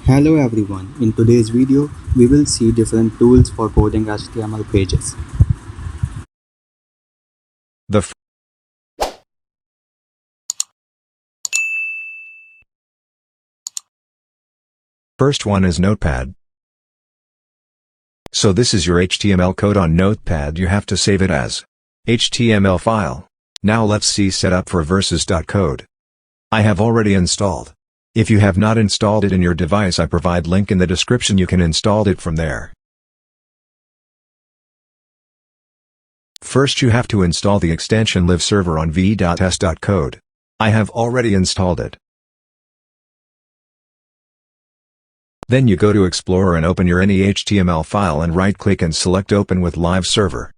Hello everyone, in today's video we will see different tools for coding HTML pages. The first one is Notepad. So this is your HTML code on Notepad. You have to save it as HTML file. Now let's see setup for verses.code. I have already installed. If you have not installed it in your device, I provide link in the description. You can install it from there. First you have to install the extension live server on v.s.code. I have already installed it. Then you go to Explorer and open your any HTML file and right-click and select Open with Live Server.